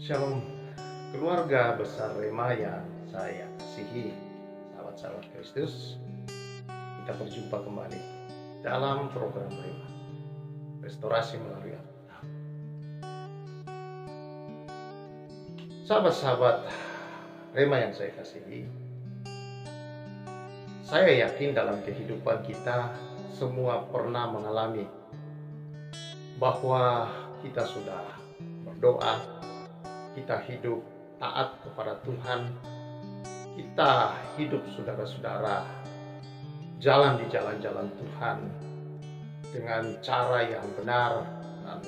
Shalom keluarga besar Rema yang saya kasihi, sahabat-sahabat Kristus. Kita berjumpa kembali dalam program Rema, restorasi melalui Alkitab. Sahabat-sahabat Rema yang saya kasihi, saya yakin dalam kehidupan kita semua pernah mengalami bahwa kita sudah berdoa, kita hidup taat kepada Tuhan, kita hidup saudara-saudara jalan di jalan-jalan Tuhan dengan cara yang benar dan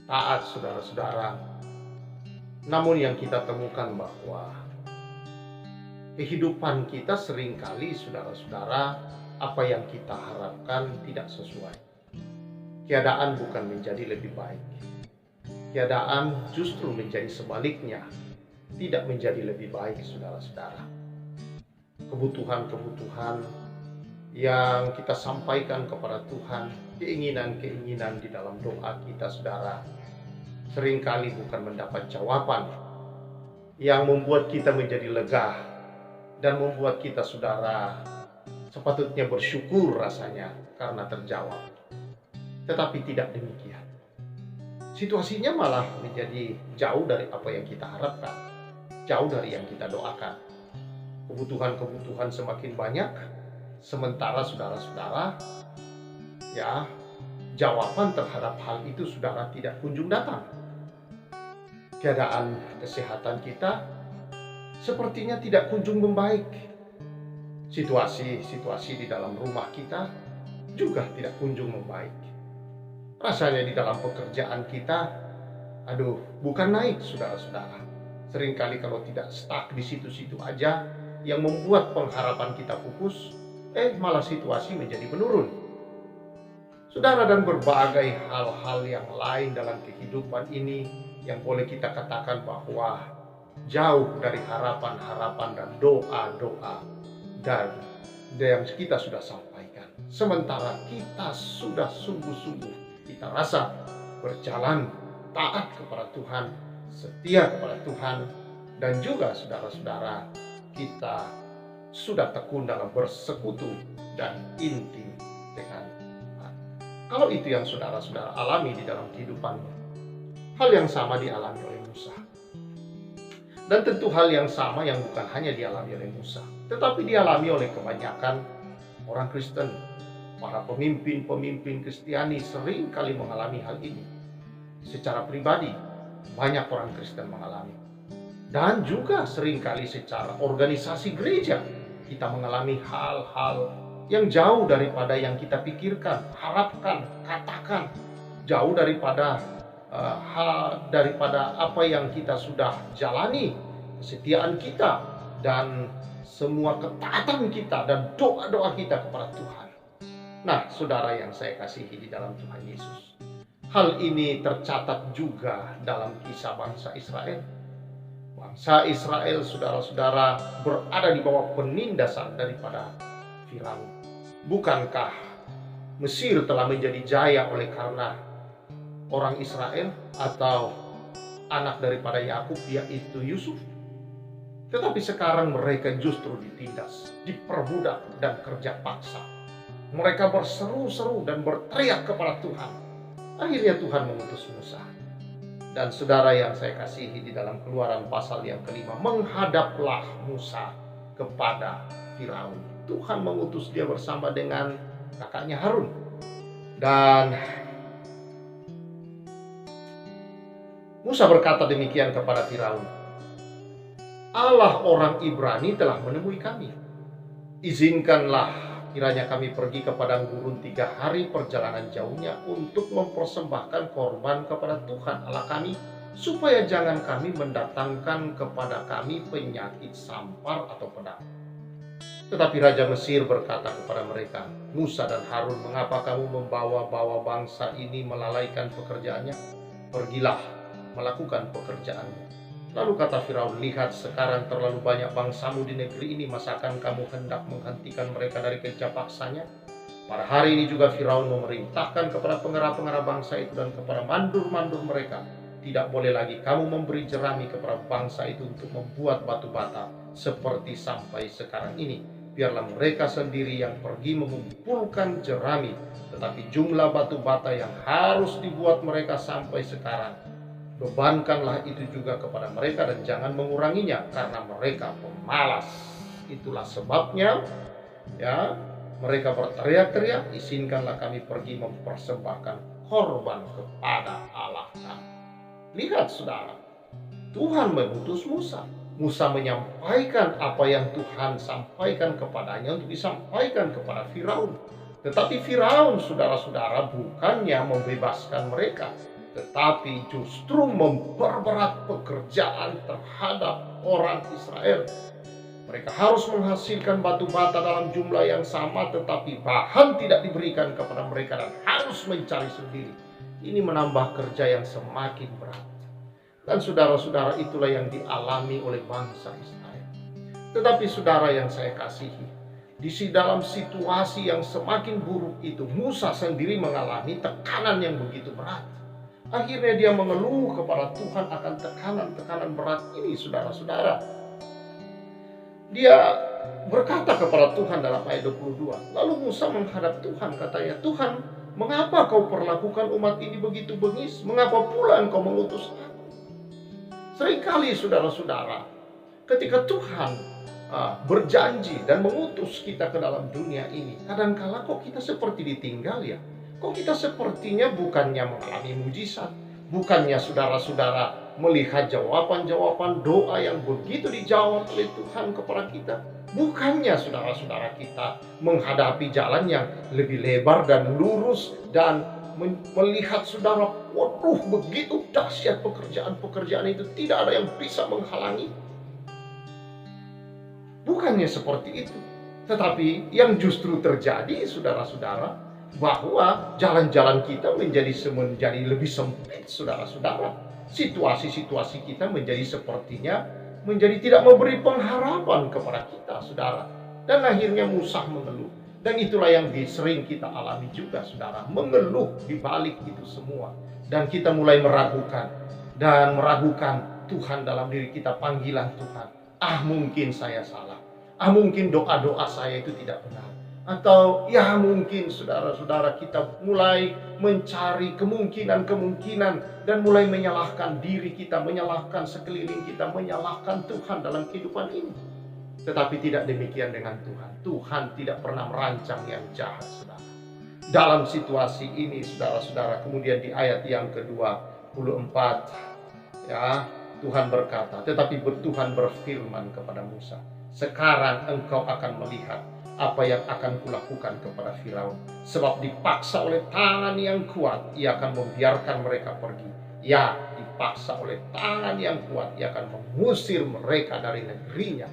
taat saudara-saudara. Namun yang kita temukan bahwa kehidupan kita seringkali saudara-saudara, apa yang kita harapkan tidak sesuai. Keadaan bukan menjadi lebih baik. Keadaan justru menjadi sebaliknya, tidak menjadi lebih baik saudara-saudara. Kebutuhan-kebutuhan yang kita sampaikan kepada Tuhan, keinginan-keinginan di dalam doa kita saudara, seringkali bukan mendapat jawaban yang membuat kita menjadi lega dan membuat kita saudara sepatutnya bersyukur rasanya karena terjawab. Tetapi tidak demikian. Situasinya malah menjadi jauh dari apa yang kita harapkan, jauh dari yang kita doakan. Kebutuhan-kebutuhan semakin banyak, sementara saudara-saudara, jawaban terhadap hal itu saudara tidak kunjung datang. Keadaan kesehatan kita sepertinya tidak kunjung membaik. Situasi-situasi di dalam rumah kita juga tidak kunjung membaik. Rasanya di dalam pekerjaan kita, bukan naik saudara-saudara. Seringkali kalau tidak stuck di situ-situ aja, yang membuat pengharapan kita pupus, malah situasi menjadi menurun. Saudara, dan berbagai hal-hal yang lain dalam kehidupan ini yang boleh kita katakan bahwa jauh dari harapan-harapan dan doa-doa dan yang kita sudah sampaikan. Sementara kita sudah sungguh-sungguh, kita rasa berjalan taat kepada Tuhan, setia kepada Tuhan, dan juga saudara-saudara, kita sudah tekun dalam bersekutu dan intim dengan Tuhan. Kalau itu yang saudara-saudara alami di dalam kehidupanmu, hal yang sama dialami oleh Musa. Dan tentu hal yang sama yang bukan hanya dialami oleh Musa, tetapi dialami oleh kebanyakan orang Kristen. Para pemimpin-pemimpin Kristiani sering kali mengalami hal ini. Secara pribadi, banyak orang Kristen mengalami. Dan juga seringkali secara organisasi gereja, kita mengalami hal-hal yang jauh daripada yang kita pikirkan, harapkan, katakan. Jauh daripada daripada apa yang kita sudah jalani, kesetiaan kita, dan semua ketaatan kita, dan doa-doa kita kepada Tuhan. Nah, saudara yang saya kasihi di dalam Tuhan Yesus, hal ini tercatat juga dalam kisah bangsa Israel. Bangsa Israel, saudara-saudara, berada di bawah penindasan daripada Firaun. Bukankah Mesir telah menjadi jaya oleh karena orang Israel atau anak daripada Yakub, yaitu Yusuf? Tetapi sekarang mereka justru ditindas, diperbudak, dan kerja paksa. Mereka berseru-seru dan berteriak kepada Tuhan. Akhirnya Tuhan mengutus Musa. Dan saudara yang saya kasihi di dalam Keluaran pasal yang kelima, menghadaplah Musa kepada Firaun. Tuhan mengutus dia bersama dengan kakaknya Harun. Dan Musa berkata demikian kepada Firaun, Allah orang Ibrani telah menemui kami. Izinkanlah kiranya kami pergi ke padang gurun 3 hari perjalanan jauhnya untuk mempersembahkan korban kepada Tuhan Allah kami, supaya jangan kami mendatangkan kepada kami penyakit sampar atau pedang. Tetapi Raja Mesir berkata kepada mereka, Musa dan Harun, mengapa kamu membawa-bawa bangsa ini melalaikan pekerjaannya? Pergilah, melakukan pekerjaanmu. Lalu kata Firaun, lihat sekarang terlalu banyak bangsamu di negeri ini, masakan kamu hendak menghentikan mereka dari kerja paksanya? Pada hari ini juga Firaun memerintahkan kepada pengarah-pengarah bangsa itu dan kepada mandur-mandur mereka Tidak boleh lagi kamu memberi jerami kepada bangsa itu untuk membuat batu bata seperti sampai sekarang ini. Biarlah mereka sendiri yang pergi mengumpulkan jerami, tetapi jumlah batu bata yang harus dibuat mereka sampai sekarang, bebankanlah itu juga kepada mereka dan jangan menguranginya, karena mereka pemalas. Itulah sebabnya, ya, mereka berteriak-teriak, izinkanlah kami pergi mempersembahkan korban kepada Allah kami. Lihat saudara, Tuhan mengutus Musa. Musa menyampaikan apa yang Tuhan sampaikan kepadanya untuk disampaikan kepada Firaun. Tetapi Firaun, saudara-saudara, bukannya membebaskan mereka, tetapi justru memperberat pekerjaan terhadap orang Israel. Mereka harus menghasilkan batu bata dalam jumlah yang sama, tetapi bahan tidak diberikan kepada mereka dan harus mencari sendiri. Ini menambah kerja yang semakin berat. Dan saudara-saudara, itulah yang dialami oleh bangsa Israel. Tetapi saudara yang saya kasihi, di dalam situasi yang semakin buruk itu, Musa sendiri mengalami tekanan yang begitu berat. Akhirnya dia mengeluh kepada Tuhan akan tekanan-tekanan berat ini, saudara-saudara. Dia berkata kepada Tuhan dalam ayat 22. Lalu Musa menghadap Tuhan, katanya, Tuhan, mengapa kau perlakukan umat ini begitu bengis? Mengapa pula engkau mengutus aku? Seringkali saudara-saudara, ketika Tuhan berjanji dan mengutus kita ke dalam dunia ini, kadangkala kok kita seperti ditinggal ya? Kok kita sepertinya bukannya mengalami mujizat, bukannya saudara-saudara melihat jawaban-jawaban doa yang begitu dijawab oleh Tuhan kepada kita, bukannya saudara-saudara kita menghadapi jalan yang lebih lebar dan lurus dan melihat saudara, waduh begitu dahsyat pekerjaan itu, tidak ada yang bisa menghalangi. Bukannya seperti itu. Tetapi yang justru terjadi, saudara-saudara, bahwa jalan-jalan kita menjadi lebih sempit, saudara-saudara. Situasi-situasi kita menjadi sepertinya tidak memberi pengharapan kepada kita, saudara. Dan akhirnya Musa mengeluh. Dan itulah yang sering kita alami juga, saudara. Mengeluh di balik itu semua. Dan kita mulai meragukan Tuhan dalam diri kita, panggilan Tuhan. Mungkin saya salah. Mungkin doa-doa saya itu tidak benar. Atau ya mungkin saudara-saudara kita mulai mencari kemungkinan-kemungkinan dan mulai menyalahkan diri kita, menyalahkan sekeliling kita, menyalahkan Tuhan dalam kehidupan ini. Tetapi tidak demikian dengan Tuhan. Tuhan tidak pernah merancang yang jahat, saudara. Dalam situasi ini, saudara-saudara, kemudian di ayat yang ke-24, ya, Tuhan berkata, tetapi Tuhan berfirman kepada Musa, sekarang engkau akan melihat apa yang akan kulakukan kepada Firaun. Sebab dipaksa oleh tangan yang kuat, ia akan membiarkan mereka pergi. Ya, dipaksa oleh tangan yang kuat, ia akan mengusir mereka dari negerinya.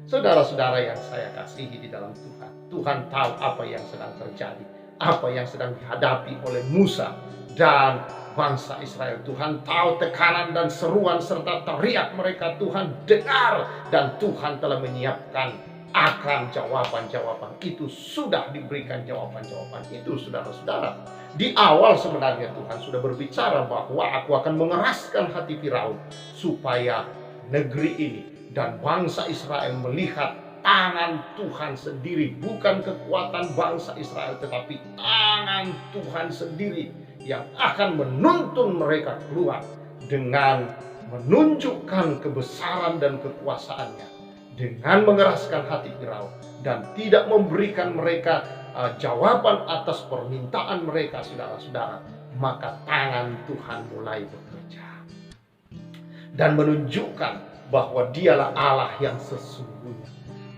Saudara-saudara yang saya kasihi di dalam Tuhan, Tuhan tahu apa yang sedang terjadi, apa yang sedang dihadapi oleh Musa dan bangsa Israel. Tuhan tahu tekanan dan seruan serta teriak mereka. Tuhan dengar dan Tuhan telah menyiapkan akan jawaban-jawaban itu. Sudah diberikan jawaban-jawaban itu, saudara-saudara. Di awal sebenarnya Tuhan sudah berbicara bahwa aku akan mengeraskan hati Firaun supaya negeri ini dan bangsa Israel melihat tangan Tuhan sendiri. Bukan kekuatan bangsa Israel, tetapi tangan Tuhan sendiri yang akan menuntun mereka keluar dengan menunjukkan kebesaran dan kekuasaannya, dengan mengeraskan hati Firaun dan tidak memberikan mereka jawaban atas permintaan mereka, saudara-saudara. Maka tangan Tuhan mulai bekerja dan menunjukkan bahwa dialah Allah yang sesungguhnya.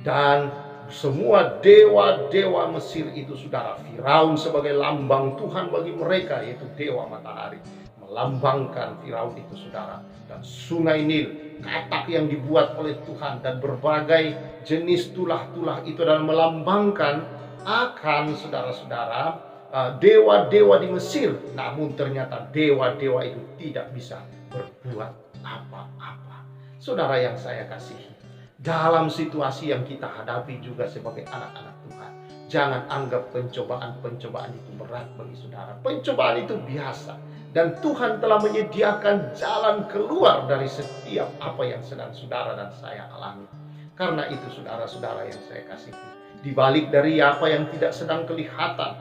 Dan semua dewa-dewa Mesir itu, saudara, Firaun sebagai lambang Tuhan bagi mereka, yaitu dewa matahari, melambangkan Firaun itu, saudara. Dan sungai Nil, katak yang dibuat oleh Tuhan, dan berbagai jenis tulah-tulah itu adalah melambangkan akan, saudara-saudara, dewa-dewa di Mesir. Namun ternyata dewa-dewa itu tidak bisa berbuat apa-apa. Saudara yang saya kasihi, dalam situasi yang kita hadapi juga sebagai anak-anak Tuhan, jangan anggap pencobaan-pencobaan itu berat bagi saudara. Pencobaan itu biasa. dan Tuhan telah menyediakan jalan keluar dari setiap apa yang sedang saudara dan saya alami. Karena itu saudara-saudara yang saya kasihi, di balik dari apa yang tidak sedang kelihatan,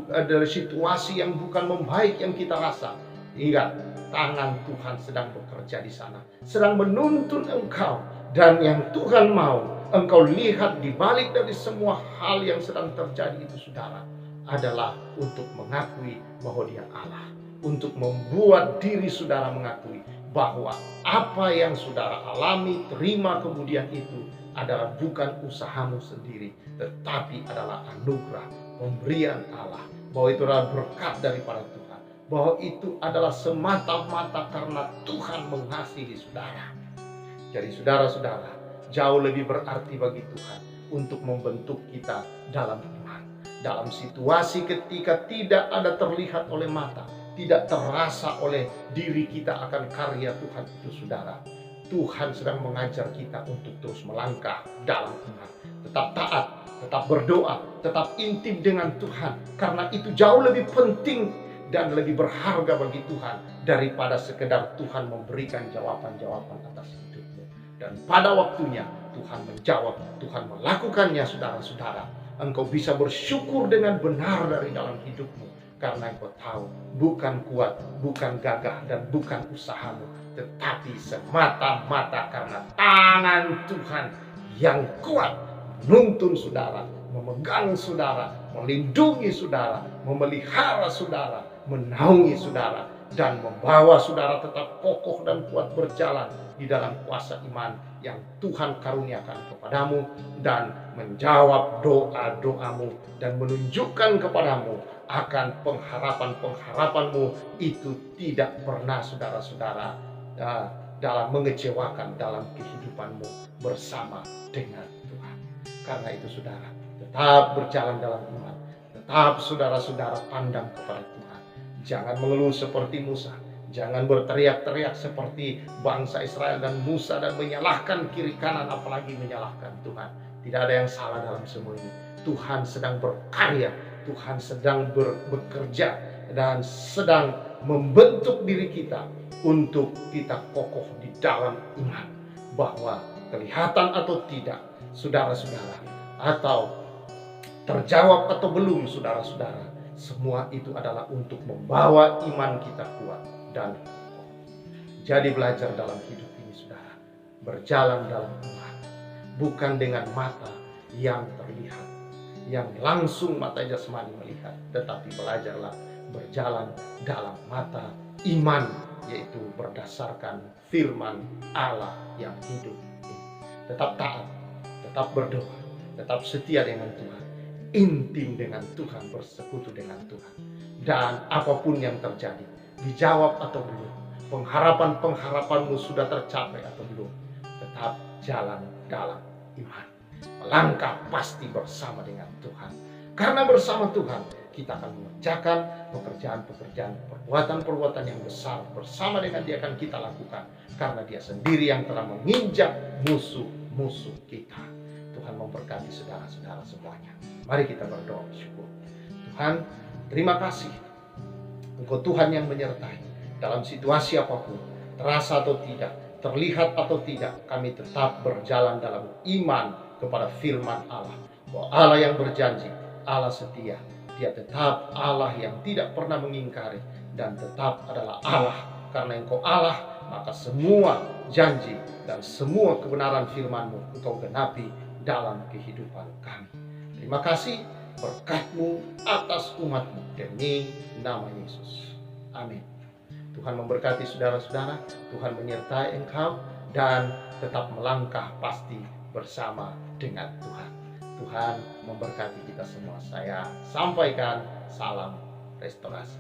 dari situasi yang bukan membaik yang kita rasa, ingat, tangan Tuhan sedang bekerja di sana, sedang menuntun engkau. Dan yang Tuhan mau engkau lihat di balik dari semua hal yang sedang terjadi itu, saudara, adalah untuk mengakui bahwa Dia Allah, untuk membuat diri saudara mengakui bahwa apa yang saudara alami, terima kemudian itu adalah bukan usahamu sendiri, tetapi adalah anugerah, pemberian Allah, bahwa itu adalah berkat daripada Tuhan, bahwa itu adalah semata-mata karena Tuhan mengasihi saudara. Jadi saudara-saudara, jauh lebih berarti bagi Tuhan untuk membentuk kita dalam iman. Dalam situasi ketika tidak ada terlihat oleh mata, tidak terasa oleh diri kita akan karya Tuhan itu, saudara, Tuhan sedang mengajar kita untuk terus melangkah dalam iman. Tetap taat, tetap berdoa, tetap intim dengan Tuhan. Karena itu jauh lebih penting dan lebih berharga bagi Tuhan daripada sekedar Tuhan memberikan jawaban-jawaban atas hidupmu. Dan pada waktunya Tuhan menjawab, Tuhan melakukannya, saudara-saudara. Engkau bisa bersyukur dengan benar dari dalam hidupmu. Karena engkau tahu bukan kuat, bukan gagah, dan bukan usahamu, tetapi semata-mata karena tangan Tuhan yang kuat menuntun saudara, memegang saudara, melindungi saudara, memelihara saudara, menaungi saudara, dan membawa saudara tetap kokoh dan kuat berjalan di dalam kuasa iman yang Tuhan karuniakan kepadamu, dan menjawab doa-doamu dan menunjukkan kepadamu akan pengharapan-pengharapanmu itu tidak pernah, saudara-saudara, dalam mengecewakan dalam kehidupanmu bersama dengan Tuhan. Karena itu saudara, tetap berjalan dalam iman, tetap saudara-saudara pandang kepada Tuhan. Jangan mengeluh seperti Musa, jangan berteriak-teriak seperti bangsa Israel dan Musa dan menyalahkan kiri kanan, apalagi menyalahkan Tuhan. Tidak ada yang salah dalam semua ini. Tuhan sedang berkarya, Tuhan sedang bekerja dan sedang membentuk diri kita untuk kita kokoh di dalam iman, bahwa kelihatan atau tidak, saudara-saudara, atau terjawab atau belum, saudara-saudara, semua itu adalah untuk membawa iman kita kuat dan kokoh. Jadi belajar dalam hidup ini, saudara, berjalan dalam iman, bukan dengan mata yang terlihat, yang langsung mata jasmani melihat, tetapi belajarlah berjalan dalam mata iman, yaitu berdasarkan firman Allah yang hidup ini. Tetap taat, tetap berdoa, tetap setia dengan Tuhan, intim dengan Tuhan, bersekutu dengan Tuhan. Dan apapun yang terjadi, dijawab atau belum, pengharapan-pengharapanmu sudah tercapai atau belum, tetap jalan dalam iman. Melangkah pasti bersama dengan Tuhan. Karena bersama Tuhan kita akan mengerjakan pekerjaan-pekerjaan, perbuatan-perbuatan yang besar. Bersama dengan Dia akan kita lakukan, karena Dia sendiri yang telah menginjak musuh-musuh kita. Tuhan memberkati saudara-saudara semuanya. Mari kita berdoa syukur. Tuhan, terima kasih. Engkau Tuhan yang menyertai dalam situasi apapun, terasa atau tidak, terlihat atau tidak, kami tetap berjalan dalam iman kepada firman Allah, bahwa Allah yang berjanji, Allah setia. Dia tetap Allah yang tidak pernah mengingkari, dan tetap adalah Allah. Karena Engkau Allah, maka semua janji dan semua kebenaran firman-Mu Engkau genapi dalam kehidupan kami. Terima kasih berkat-Mu atas umat-Mu, demi nama Yesus. Amin. Tuhan memberkati saudara-saudara, Tuhan menyertai engkau, dan tetap melangkah pasti bersama dengan Tuhan. Tuhan memberkati kita semua. Saya sampaikan salam restorasi.